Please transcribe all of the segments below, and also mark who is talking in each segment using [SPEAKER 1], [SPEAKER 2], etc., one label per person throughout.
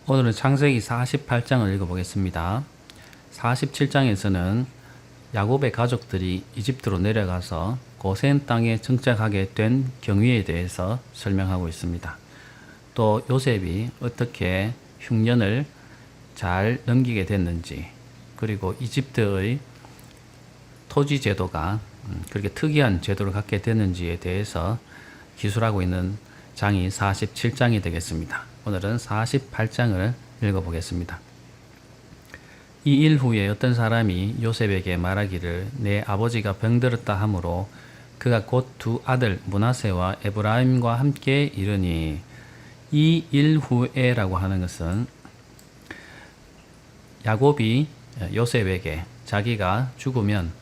[SPEAKER 1] 오늘은 창세기 48장을 읽어보겠습니다. 47장에서는 야곱의 가족들이 이집트로 내려가서 고센 땅에 정착하게 된 경위에 대해서 설명하고 있습니다. 또 요셉이 어떻게 흉년을 잘 넘기게 됐는지, 그리고 이집트의 토지 제도가 그렇게 특이한 제도를 갖게 됐는지에 대해서 기술하고 있는 장이 47장이 되겠습니다. 오늘은 48장을 읽어보겠습니다. 이 일 후에 어떤 사람이 요셉에게 말하기를 내 아버지가 병들었다 하므로 그가 곧 두 아들 므낫세와 에브라임과 함께 이르니, 이 일 후에라고 하는 것은 야곱이 요셉에게 자기가 죽으면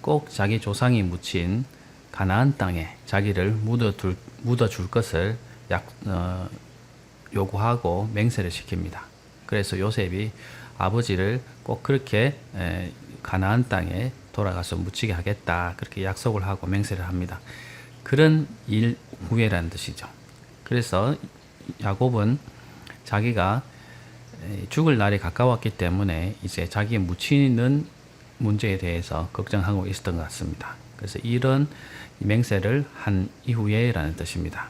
[SPEAKER 1] 꼭 자기 조상이 묻힌 가나안 땅에 자기를 묻어줄 것을 요구하고 맹세를 시킵니다. 그래서 요셉이 아버지를 꼭 그렇게 가나안 땅에 돌아가서 묻히게 하겠다, 그렇게 약속을 하고 맹세를 합니다. 그런 일 후에라는 뜻이죠. 그래서 야곱은 자기가 죽을 날이 가까웠기 때문에 이제 자기 묻히는 문제에 대해서 걱정하고 있었던 것 같습니다. 그래서 이런 맹세를 한 이후에라는 뜻입니다.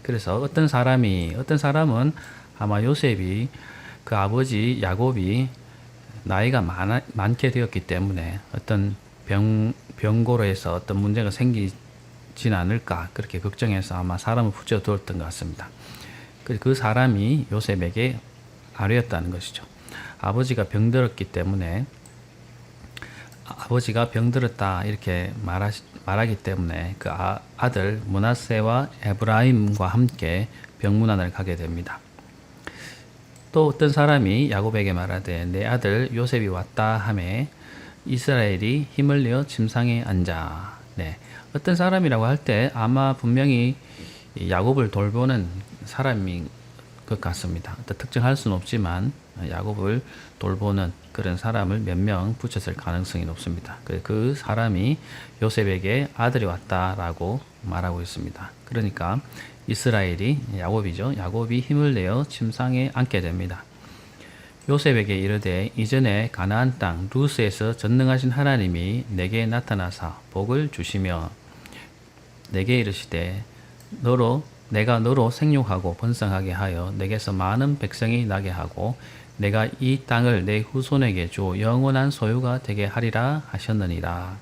[SPEAKER 1] 그래서 어떤 사람은 아마 요셉이 그 아버지 야곱이 나이가 많게 되었기 때문에 어떤 병고로 해서 어떤 문제가 생기진 않을까, 그렇게 걱정해서 아마 사람을 붙여두었던 것 같습니다. 그 사람이 요셉에게 아뢰었다는 것이죠. 아버지가 병들었기 때문에, 아버지가 병들었다 이렇게 말하기 때문에 그 아들 므낫세와 에브라임과 함께 병문안을 가게 됩니다. 또 어떤 사람이 야곱에게 말하되 내 아들 요셉이 왔다 하매 이스라엘이 힘을 내어 침상에 앉아. 어떤 사람이라고 할 때 아마 분명히 야곱을 돌보는 사람인 것 같습니다. 특정할 수는 없지만 야곱을 돌보는 그런 사람을 몇 명 붙였을 가능성이 높습니다. 그 사람이 요셉에게 아들이 왔다라고 말하고 있습니다. 그러니까 이스라엘이 야곱이죠. 야곱이 힘을 내어 침상에 앉게 됩니다. 요셉에게 이르되 이전에 가나안 땅 루스에서 전능하신 하나님이 내게 나타나사 복을 주시며 내게 이르시되 내가 너로 생육하고 번성하게 하여 내게서 많은 백성이 나게 하고 내가 이 땅을 내 후손에게 주 영원한 소유가 되게 하리라 하셨느니라.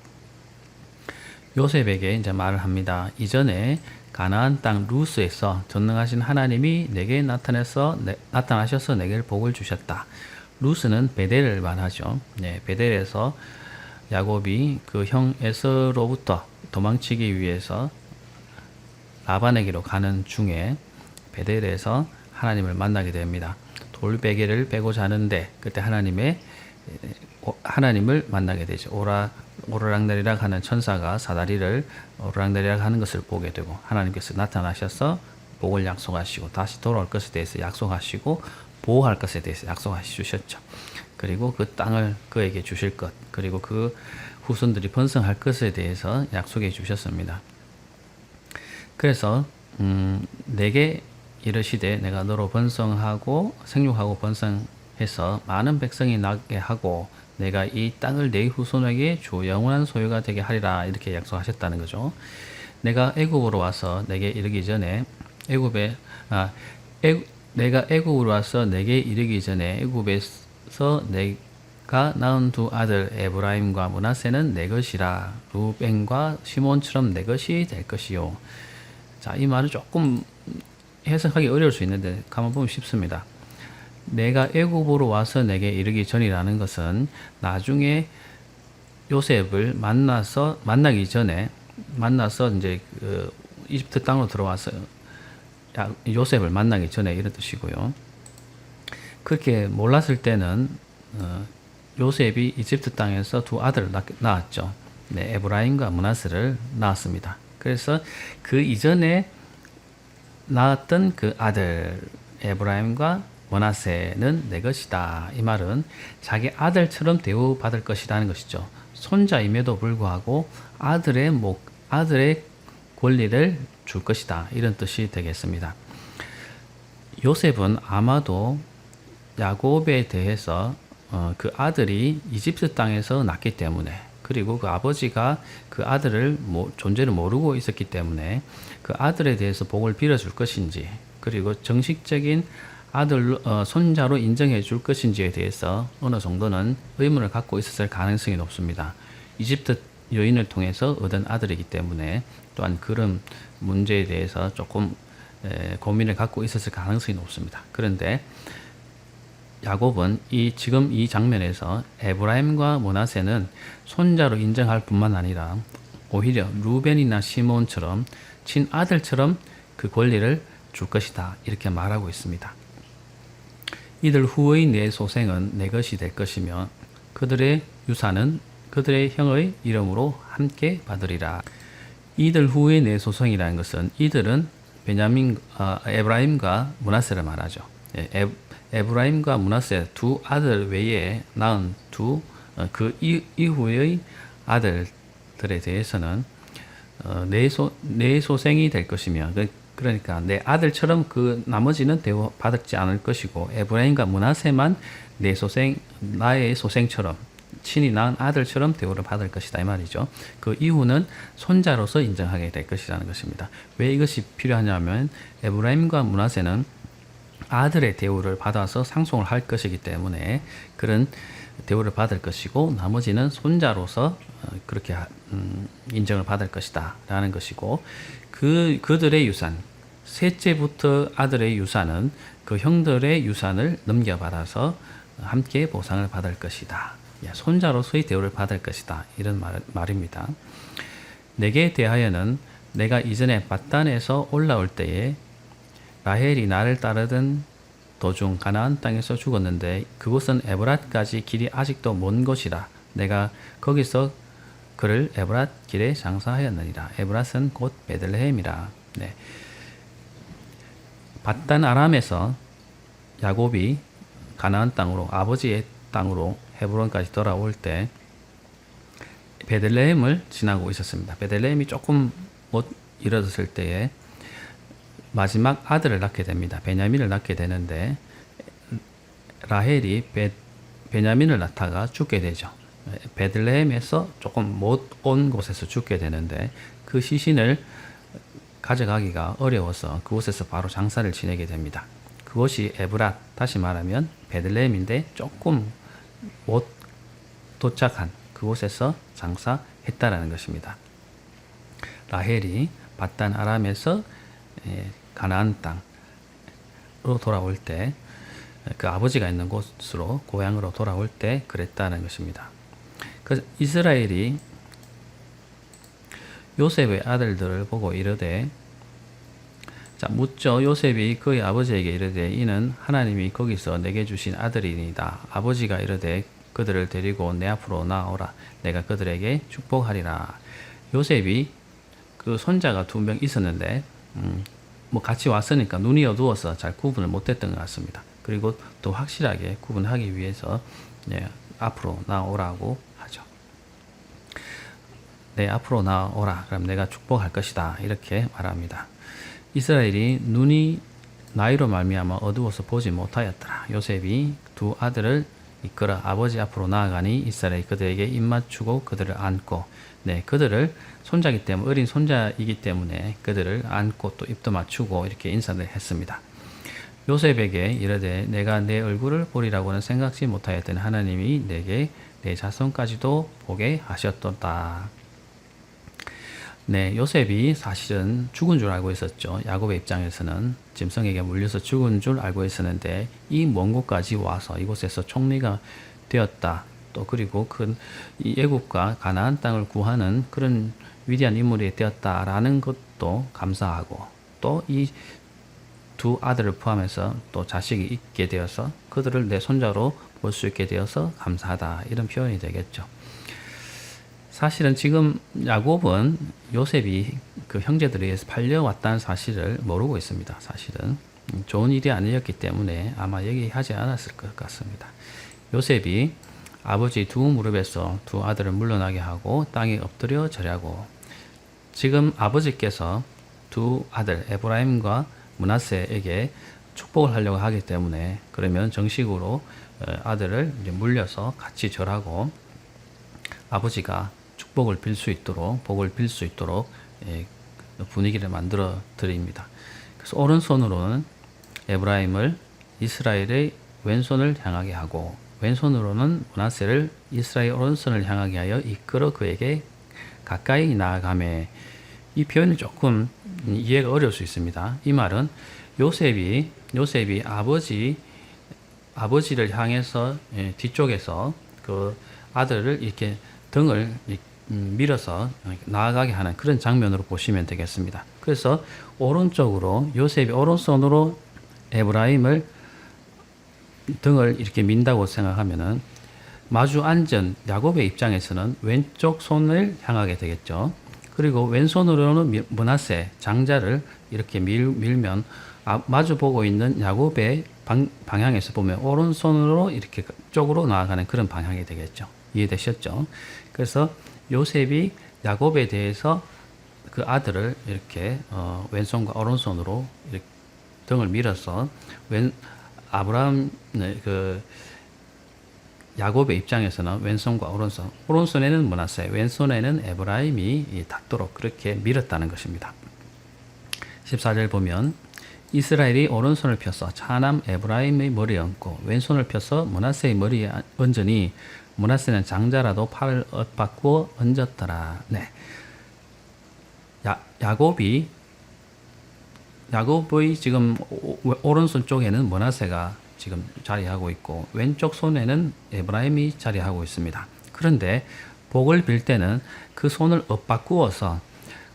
[SPEAKER 1] 요셉에게 이제 말을 합니다. 이전에 가나안 땅 루스에서 전능하신 하나님이 내게 나타나셔서 내게 복을 주셨다. 루스는 베델을 말하죠. 베델에서 야곱이 그 형 에서로부터 도망치기 위해서 라반에게로 가는 중에 베델에서 하나님을 만나게 됩니다. 돌베개를 베고자 하는데 그때 하나님을 만나게 되죠. 오르락내리락 하는 천사가 사다리를 오르락내리락 하는 것을 보게 되고 하나님께서 나타나셔서 복을 약속하시고 다시 돌아올 것에 대해서 약속하시고 보호할 것에 대해서 약속하셨죠. 그리고 그 땅을 그에게 주실 것, 그리고 그 후손들이 번성할 것에 대해서 약속해 주셨습니다. 그래서 내게 이르시되 내가 너로 번성하고 생육하고 번성해서 많은 백성이 나게 하고 내가 이 땅을 내 후손에게 주 영원한 소유가 되게 하리라, 이렇게 약속하셨다는 거죠. 내가 애굽으로 와서 내게 이르기 전에 내가 애굽으로 와서 내게 이르기 전에 애굽에서 내가 낳은 두 아들 에브라임과 므낫세는 내 것이라. 루벤과 시몬처럼 내 것이 될 것이요. 자, 이 말은 조금 해석하기 어려울 수 있는데 가만 보면 쉽습니다. 내가 애굽으로 와서 내게 이르기 전이라는 것은 나중에 요셉을 만나기 전에 이제 이집트 땅으로 들어와서 요셉을 만나기 전에 이런 뜻이고요. 그렇게 몰랐을 때는 요셉이 이집트 땅에서 두 아들을 낳았죠. 에브라임과 므낫세를 낳았습니다. 그래서 그 이전에 낳았던 그 아들 에브라임과 므낫세는 내 것이다. 이 말은 자기 아들처럼 대우받을 것이라는 것이죠. 손자임에도 불구하고 아들의 권리를 줄 것이다, 이런 뜻이 되겠습니다. 요셉은 아마도 야곱에 대해서 그 아들이 이집트 땅에서 낳기 때문에, 그리고 그 아버지가 그 아들을 존재를 모르고 있었기 때문에 그 아들에 대해서 복을 빌어줄 것인지, 그리고 정식적인 아들 손자로 인정해 줄 것인지에 대해서 어느 정도는 의문을 갖고 있었을 가능성이 높습니다. 이집트 여인을 통해서 얻은 아들이기 때문에, 또한 그런 문제에 대해서 조금 고민을 갖고 있었을 가능성이 높습니다. 그런데 야곱은 지금 이 장면에서 에브라임과 므낫세는 손자로 인정할 뿐만 아니라 오히려 루벤이나 시몬처럼 친아들처럼 그 권리를 줄 것이다, 이렇게 말하고 있습니다. 이들 후의 내 소생은 내 것이 될 것이며 그들의 유산은 그들의 형의 이름으로 함께 받으리라. 이들 후의 내 소생이라는 것은, 이들은 에브라임과 므낫세를 말하죠. 에브라임과 므낫세 두 아들 외에 낳은 그 이후의 아들들에 대해서는 내 소생이 될 것이며, 그러니까 내 아들처럼 그 나머지는 대우받지 않을 것이고, 에브라임과 므낫세만 나의 소생처럼, 친히 낳은 아들처럼 대우를 받을 것이다, 이 말이죠. 그 이후는 손자로서 인정하게 될 것이라는 것입니다. 왜 이것이 필요하냐면, 에브라임과 므낫세는 아들의 대우를 받아서 상속을 할 것이기 때문에 그런 대우를 받을 것이고, 나머지는 손자로서 그렇게 인정을 받을 것이다 라는 것이고, 그들의 유산, 셋째부터 아들의 유산은 그 형들의 유산을 넘겨받아서 함께 보상을 받을 것이다, 손자로서의 대우를 받을 것이다, 이런 말입니다. 내게 대하여는 내가 이전에 밧단에서 올라올 때에 라헬이 나를 따르던 도중 가나안 땅에서 죽었는데 그곳은 에브랏까지 길이 아직도 먼 곳이라 내가 거기서 그를 에브랏 길에 장사하였느니라. 에브랏은 곧 베들레헴이라. 네. 밧단 아람에서 야곱이 가나안 땅으로, 아버지의 땅으로 헤브론까지 돌아올 때 베들레헴을 지나고 있었습니다. 베들레헴이 조금 못 이뤄졌을 때에 마지막 아들을 낳게 됩니다. 베냐민을 낳게 되는데, 라헬이 베냐민을 낳다가 죽게 되죠. 베들레헴에서 조금 못 온 곳에서 죽게 되는데, 그 시신을 가져가기가 어려워서 그곳에서 바로 장사를 지내게 됩니다. 그곳이 에브랏, 다시 말하면 베들레헴인데 조금 못 도착한 그곳에서 장사했다라는 것입니다. 라헬이 밧단 아람에서 가나안 땅으로 돌아올 때, 그 아버지가 있는 곳으로, 고향으로 돌아올 때 그랬다는 것입니다. 그 이스라엘이 요셉의 아들들을 보고 이르되, 묻죠. 요셉이 그의 아버지에게 이르되, 이는 하나님이 거기서 내게 주신 아들이니이다. 아버지가 이르되, 그들을 데리고 내 앞으로 나오라. 내가 그들에게 축복하리라. 요셉이 그 손자가 2명 있었는데 같이 왔으니까 눈이 어두워서 잘 구분을 못했던 것 같습니다. 그리고 또 확실하게 구분하기 위해서 앞으로 나오라고 하죠. 내 앞으로 나오라. 그럼 내가 축복할 것이다, 이렇게 말합니다. 이스라엘이 눈이 나이로 말미암아 어두워서 보지 못하였더라. 요셉이 2 아들을 이끌어 아버지 앞으로 나아가니 이스라엘이 그들에게 입맞추고 그들을 안고, 그들을 손자이기 때문에, 어린 손자이기 때문에 그들을 안고 또 입도 맞추고 이렇게 인사를 했습니다. 요셉에게 이르되, 내가 내 얼굴을 보리라고는 생각지 못하였더니 하나님이 내게 내 자손까지도 보게 하셨도다. 요셉이 사실은 죽은 줄 알고 있었죠. 야곱의 입장에서는 짐승에게 물려서 죽은 줄 알고 있었는데, 이 먼 곳까지 와서 이곳에서 총리가 되었다. 또 그리고 이 애굽과 가나안 땅을 구하는 그런 위대한 인물이 되었다라는 것도 감사하고, 또 이 2 아들을 포함해서 또 자식이 있게 되어서 그들을 내 손자로 볼 수 있게 되어서 감사하다, 이런 표현이 되겠죠. 사실은 지금 야곱은 요셉이 그 형제들에 의해서 팔려왔다는 사실을 모르고 있습니다. 사실은 좋은 일이 아니었기 때문에 아마 얘기하지 않았을 것 같습니다. 요셉이 아버지 2 무릎에서 2 아들을 물러나게 하고 땅에 엎드려 절하고, 지금 아버지께서 2 아들 에브라임과 므낫세에게 축복을 하려고 하기 때문에 그러면 정식으로 아들을 이제 물려서 같이 절하고 아버지가 축복을 빌 수 있도록 복을 빌 수 있도록 분위기를 만들어 드립니다. 그래서 오른손으로는 에브라임을 이스라엘의 왼손을 향하게 하고 왼손으로는 므낫세를 이스라엘 오른손을 향하게 하여 이끌어 그에게 가까이 나아가매. 이 표현이 조금 이해가 어려울 수 있습니다. 이 말은 요셉이 아버지를 향해서 뒤쪽에서 그 아들을 이렇게 등을 밀어서 나아가게 하는 그런 장면으로 보시면 되겠습니다. 그래서 오른쪽으로 요셉이 오른손으로 에브라임을 등을 이렇게 민다고 생각하면은 마주 앉은 야곱의 입장에서는 왼쪽 손을 향하게 되겠죠. 그리고 왼손으로는 므낫세 장자를 이렇게 밀면 마주 보고 있는 야곱의 방향에서 보면 오른손으로 이렇게 쪽으로 나아가는 그런 방향이 되겠죠. 이해되셨죠? 그래서 요셉이 야곱에 대해서 그 아들을 이렇게 왼손과 오른손으로 이렇게 등을 밀어서 그 야곱의 입장에서는 왼손과 오른손에는 므낫세, 왼손에는 에브라임이 닿도록 그렇게 밀었다는 것입니다. 14절 보면 이스라엘이 오른손을 펴서 차남 에브라임의 머리에 얹고 왼손을 펴서 므낫세의 머리에 얹으니 므낫세는 장자라도 팔을 엇바꾸어 얹었더라. 네. 야곱의 지금 오른손 쪽에는 므낫세가 지금 자리하고 있고 왼쪽 손에는 에브라임이 자리하고 있습니다. 그런데 복을 빌 때는 그 손을 엇바꾸어서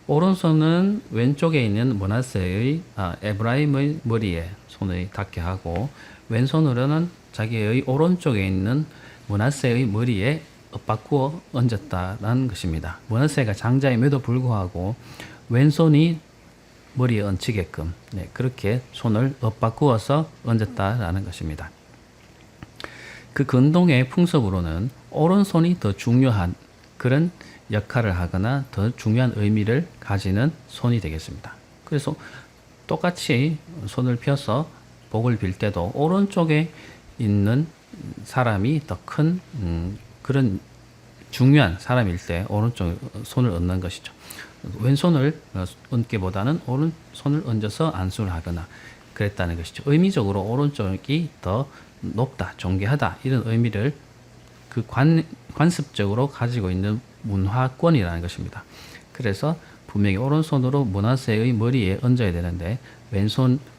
[SPEAKER 1] 오른손은 왼쪽에 있는 므낫세의 에브라임의 머리에 손을 닿게 하고 왼손으로는 자기의 오른쪽에 있는 므낫세의 머리에 엇바꾸어 얹었다는 것입니다. 므낫세가 장자임에도 불구하고 왼손이 머리에 얹히게끔 그렇게 손을 엇바꾸어서 얹었다라는 것입니다. 그 근동의 풍습으로는 오른손이 더 중요한 그런 역할을 하거나 더 중요한 의미를 가지는 손이 되겠습니다. 그래서 똑같이 손을 펴서 복을 빌 때도 오른쪽에 있는 사람이 더 큰 그런 중요한 사람일 때 오른쪽 손을 얹는 것이죠. 왼손을 얹기보다는 오른손을 얹어서 안수를 하거나 그랬다는 것이죠. 의미적으로 오른쪽이 더 높다, 존귀하다 이런 의미를 그 관습적으로 가지고 있는 문화권이라는 것입니다. 그래서 분명히 오른손으로 므낫세의 머리에 얹어야 되는데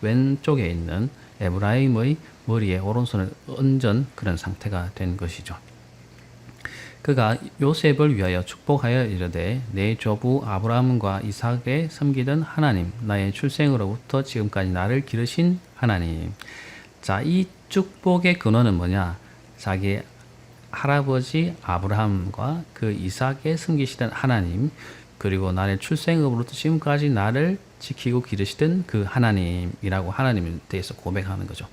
[SPEAKER 1] 왼쪽에 있는 에브라임의 머리에 오른손을 얹은 그런 상태가 된 것이죠. 그가 요셉을 위하여 축복하여 이르되 내 조부 아브라함과 이삭에 섬기던 하나님, 나의 출생으로부터 지금까지 나를 기르신 하나님. 자, 이 축복의 근원은 뭐냐? 자기 할아버지 아브라함과 그 이삭에 섬기시던 하나님, 그리고 나의 출생으로부터 지금까지 나를 지키고 기르시던 그 하나님이라고 하나님에 대해서 고백하는 거죠.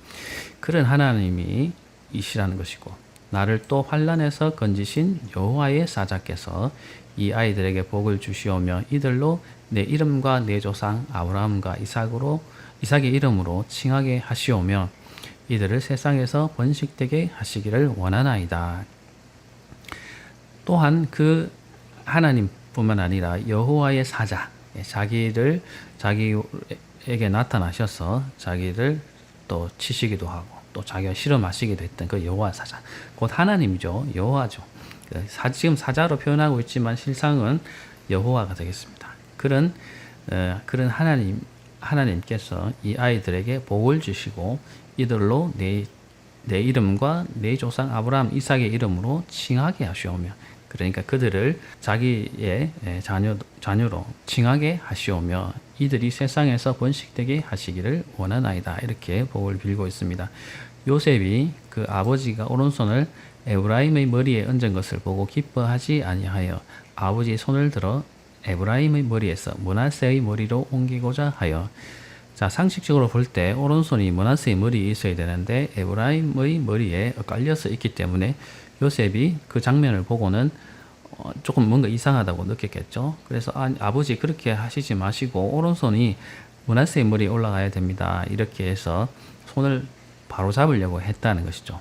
[SPEAKER 1] 그런 하나님이 이시라는 것이고 나를 또 환난에서 건지신 여호와의 사자께서 이 아이들에게 복을 주시오며 이들로 내 이름과 내 조상 아브라함과 이삭의 이름으로 칭하게 하시오며 이들을 세상에서 번식되게 하시기를 원하나이다. 또한 그 하나님뿐만 아니라 여호와의 사자, 자기에게 나타나셔서 자기를 또 치시기도 하고 또 자기가 실험하시기도 했던 그 여호와 사자, 곧 하나님이죠. 여호와죠. 지금 사자로 표현하고 있지만 실상은 여호와가 되겠습니다. 그런 하나님께서 이 아이들에게 복을 주시고 이들로 내 이름과 내 조상 아브라함, 이삭의 이름으로 칭하게 하시오며, 그러니까 그들을 자기의 자녀로 칭하게 하시오며 이들이 세상에서 번식되게 하시기를 원하나이다. 이렇게 복을 빌고 있습니다. 요셉이 그 아버지가 오른손을 에브라임의 머리에 얹은 것을 보고 기뻐하지 아니하여 아버지의 손을 들어 에브라임의 머리에서 므낫세의 머리로 옮기고자 하여. 자, 상식적으로 볼 때 오른손이 므낫세의 머리에 있어야 되는데 에브라임의 머리에 깔려서 있기 때문에 요셉이 그 장면을 보고는 조금 뭔가 이상하다고 느꼈겠죠. 그래서 아버지 그렇게 하시지 마시고 오른손이 므낫세의 머리에 올라가야 됩니다. 이렇게 해서 손을 바로 잡으려고 했다는 것이죠.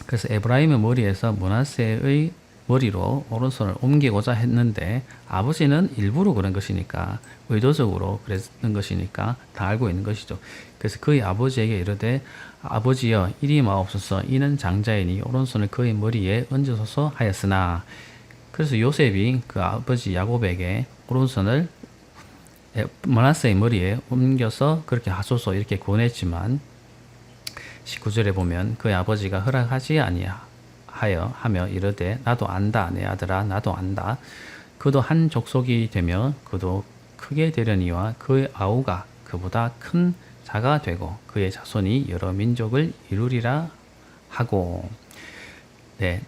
[SPEAKER 1] 그래서 에브라임의 머리에서 므낫세의 머리로 오른손을 옮기고자 했는데 아버지는 일부러 그런 것이니까, 의도적으로 그랬는 것이니까 다 알고 있는 것이죠. 그래서 그의 아버지에게 이르되 아버지여 이리 마옵소서, 이는 장자이니 오른손을 그의 머리에 얹으소서 하였으나. 그래서 요셉이 그 아버지 야곱에게 오른손을 므낫세의 머리에 옮겨서 그렇게 하소서 이렇게 권했지만 19절에 보면 그의 아버지가 허락하지 하며 이르되 나도 안다 내 아들아 나도 안다. 그도 한 족속이 되며 그도 크게 되려니와 그의 아우가 그보다 큰 자가 되고 그의 자손이 여러 민족을 이루리라 하고. 네,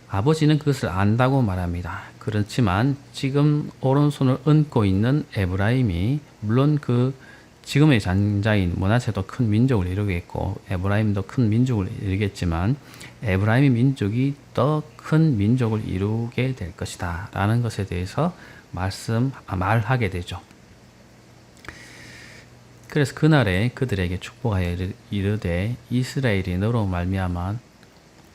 [SPEAKER 1] 아버지는 그것을 안다고 말합니다. 그렇지만 지금 오른손을 얹고 있는 에브라임이 물론 그 지금의 장자인 므낫세도 큰 민족을 이루겠고 에브라임도 큰 민족을 이루겠지만 에브라임의 민족이 더 큰 민족을 이루게 될 것이다 라는 것에 대해서 말하게 되죠. 그래서 그날에 그들에게 축복하여 이르되 이스라엘이 너로 말미암아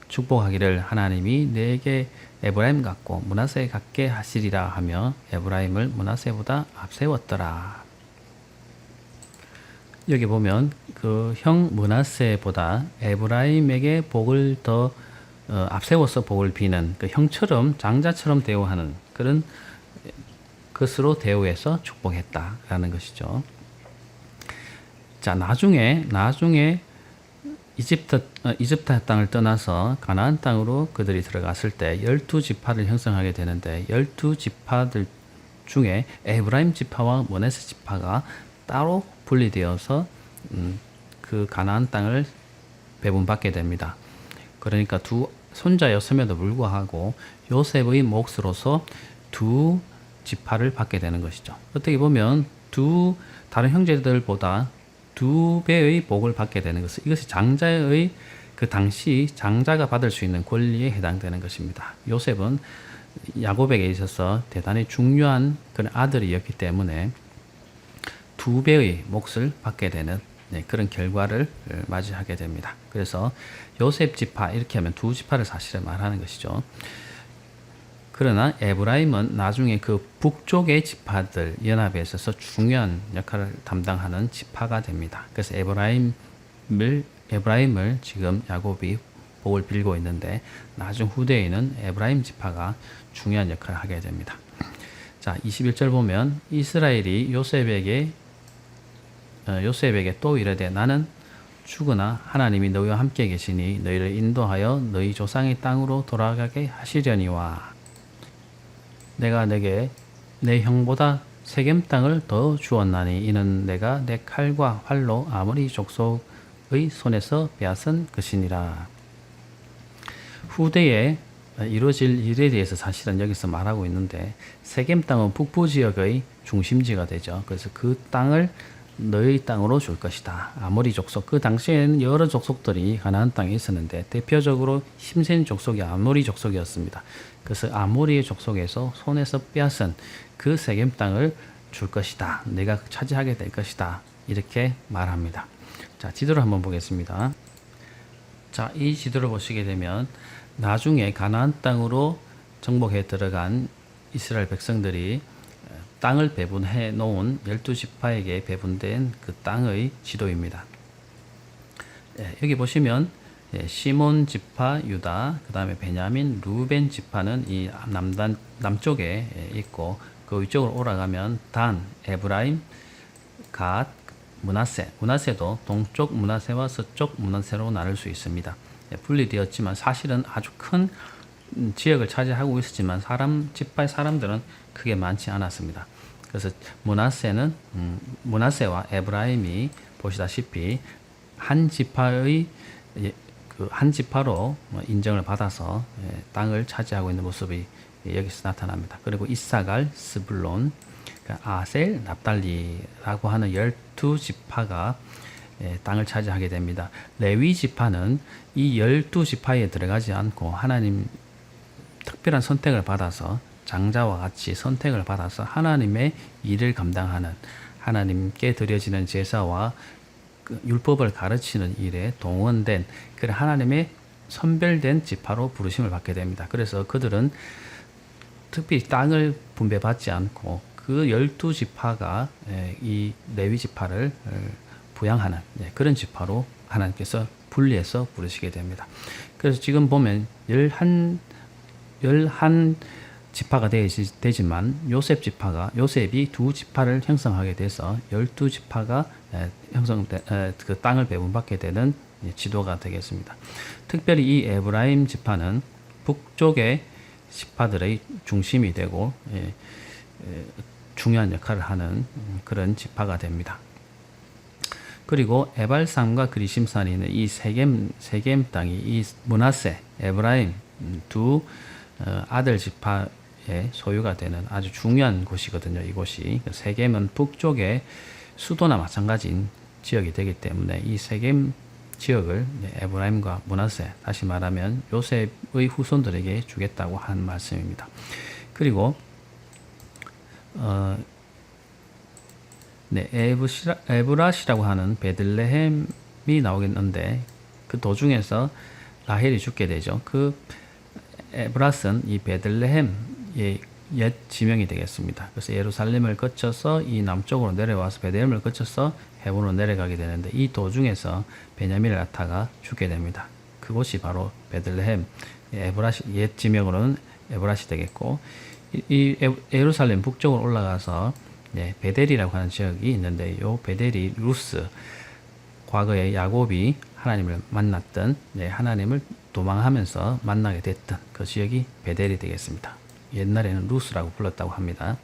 [SPEAKER 1] 축복하기를 하나님이 내게 에브라임 같고 므낫세 같게 하시리라 하며 에브라임을 므낫세보다 앞세웠더라. 여기 보면 그 형 므낫세보다 에브라임에게 복을 더 앞세워서 복을 비는 그 형처럼 장자처럼 대우하는 그런 것으로 대우해서 축복했다라는 것이죠. 자, 나중에 이집트 땅을 떠나서 가나안 땅으로 그들이 들어갔을 때 12지파를 형성하게 되는데 12지파들 중에 에브라임 지파와 므낫세 지파가 따로 분리되어서 그 가나안 땅을 배분받게 됩니다. 그러니까 두 손자였음에도 불구하고 요셉의 몫으로서 두 지파를 받게 되는 것이죠. 어떻게 보면 다른 형제들보다 2배의 복을 받게 되는 것은 이것이 장자의 그 당시 장자가 받을 수 있는 권리에 해당되는 것입니다. 요셉은 야곱에게 있어서 대단히 중요한 그런 아들이었기 때문에 2배의 몫을 받게 되는 그런 결과를 맞이하게 됩니다. 그래서 요셉 지파 이렇게 하면 두 지파를 사실은 말하는 것이죠. 그러나 에브라임은 나중에 그 북쪽의 지파들 연합에 있어서 중요한 역할을 담당하는 지파가 됩니다. 그래서 에브라임을 지금 야곱이 복을 빌고 있는데 나중 후대에는 에브라임 지파가 중요한 역할을 하게 됩니다. 자, 21절 보면 이스라엘이 요셉에게 또 이르되 나는 죽으나 하나님이 너희와 함께 계시니 너희를 인도하여 너희 조상의 땅으로 돌아가게 하시려니와 내가 내게 내 형보다 세겜 땅을 더 주었나니 이는 내가 내 칼과 활로 아모리 족속의 손에서 빼앗은 것이니라. 후대에 이루어질 일에 대해서 사실은 여기서 말하고 있는데 세겜 땅은 북부 지역의 중심지가 되죠. 그래서 그 땅을 너희 땅으로 줄 것이다. 아모리 족속, 그 당시에는 여러 족속들이 가나안 땅에 있었는데 대표적으로 힘센 족속이 아모리 족속이었습니다. 그래서 아모리의 족속에서 손에서 빼앗은 그 세겜 땅을 줄 것이다. 내가 차지하게 될 것이다. 이렇게 말합니다. 자, 지도를 한번 보겠습니다. 자, 이 지도를 보시게 되면 나중에 가나안 땅으로 정복해 들어간 이스라엘 백성들이 땅을 배분해 놓은 12지파에게 배분된 그 땅의 지도입니다. 여기 보시면 시몬 지파 유다, 그 다음에 베냐민, 루벤 지파는 이 남쪽에 있고 그 위쪽으로 올라가면 단, 에브라임, 갓, 므낫세도 동쪽 므낫세와 서쪽 므낫세로 나눌 수 있습니다. 분리되었지만 사실은 아주 큰 지역을 차지하고 있었지만 지파의 사람들은 크게 많지 않았습니다. 그래서 므낫세와 에브라임이 보시다시피 한 지파로 인정을 받아서 땅을 차지하고 있는 모습이 여기서 나타납니다. 그리고 이사갈, 스불론, 아셀, 납달리라고 하는 12지파가 땅을 차지하게 됩니다. 레위 지파는 이 12지파에 들어가지 않고 하나님 특별한 선택을 받아서 장자와 같이 선택을 받아서 하나님의 일을 감당하는 하나님께 드려지는 제사와 그 율법을 가르치는 일에 동원된 그런 하나님의 선별된 지파로 부르심을 받게 됩니다. 그래서 그들은 특별히 땅을 분배받지 않고 그 12지파가 이 레위 지파를 부양하는 그런 지파로 하나님께서 분리해서 부르시게 됩니다. 그래서 지금 보면 11 지파가 되지만 요셉이 두 지파를 형성하게 돼서 12지파가 그 땅을 배분받게 되는 지도가 되겠습니다. 특별히 이 에브라임 지파는 북쪽의 지파들의 중심이 되고 중요한 역할을 하는 그런 지파가 됩니다. 그리고 에발산과 그리심산이 있는 이 세겜 땅이 이 므낫세, 에브라임 두 아들 지파의 소유가 되는 아주 중요한 곳이거든요. 이곳이 세겜은 북쪽의 수도나 마찬가지인 지역이 되기 때문에 이 세겜 지역을 에브라임과 므낫세, 다시 말하면 요셉의 후손들에게 주겠다고 한 말씀입니다. 그리고 에브라시라고 하는 베들레헴이 나오겠는데 그 도중에서 라헬이 죽게 되죠. 그 에브라스는 이 베들레헴의 옛 지명이 되겠습니다. 그래서 예루살렘을 거쳐서 이 남쪽으로 내려와서 베들레헴을 거쳐서 헤브론으로 내려가게 되는데 이 도중에서 베냐민을 낳다가 죽게 됩니다. 그곳이 바로 베들레헴, 에브라시, 옛 지명으로는 에브라시 되겠고 이 예루살렘 북쪽으로 올라가서 베델이라고 하는 지역이 있는데 이 베델이 루스, 과거에 야곱이 하나님을 만났던 하나님을 도망하면서 만나게 됐던 그 지역이 베델이 되겠습니다. 옛날에는 루스라고 불렀다고 합니다.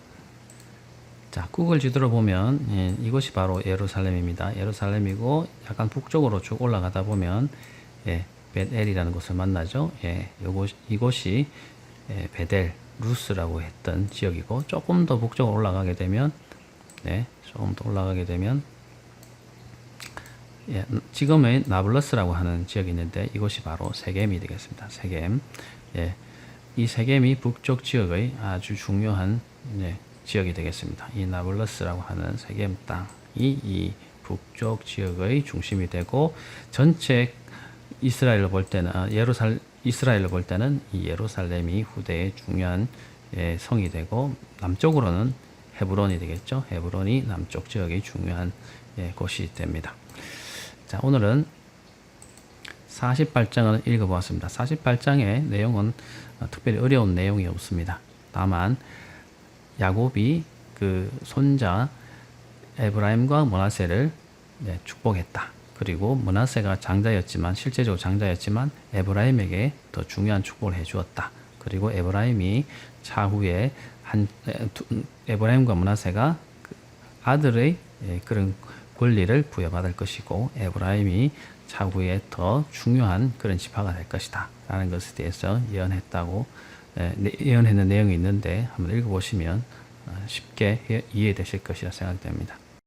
[SPEAKER 1] 자, 구글 지도로 보면 이곳이 바로 예루살렘입니다. 예루살렘이고 약간 북쪽으로 쭉 올라가다 보면 벳엘이라는 곳을 만나죠. 이곳이 베델, 루스라고 했던 지역이고 조금 더 북쪽으로 올라가게 되면 지금의 나블러스라고 하는 지역이 있는데 이곳이 바로 세겜이 되겠습니다. 세겜. 이 세겜이 북쪽 지역의 아주 중요한 지역이 되겠습니다. 이 나블러스라고 하는 세겜 땅이 이 북쪽 지역의 중심이 되고 전체 이스라엘로 볼 때는 이 예루살렘이 후대의 중요한 성이 되고 남쪽으로는 헤브론이 되겠죠. 헤브론이 남쪽 지역의 중요한 곳이 됩니다. 자, 오늘은 48장을 읽어보았습니다. 48장의 내용은 특별히 어려운 내용이 없습니다. 다만 야곱이 그 손자 에브라임과 므낫세를 축복했다. 그리고 므낫세가 장자였지만 실제적으로 장자였지만 에브라임에게 더 중요한 축복을 해주었다. 그리고 에브라임이 차후에 에브라임과 므낫세가 아들의 그런 권리를 부여받을 것이고 에브라임이 차후에 더 중요한 그런 지파가 될 것이다 라는 것에 대해서 예언했는 내용이 있는데 한번 읽어보시면 쉽게 이해되실 것이라 생각됩니다.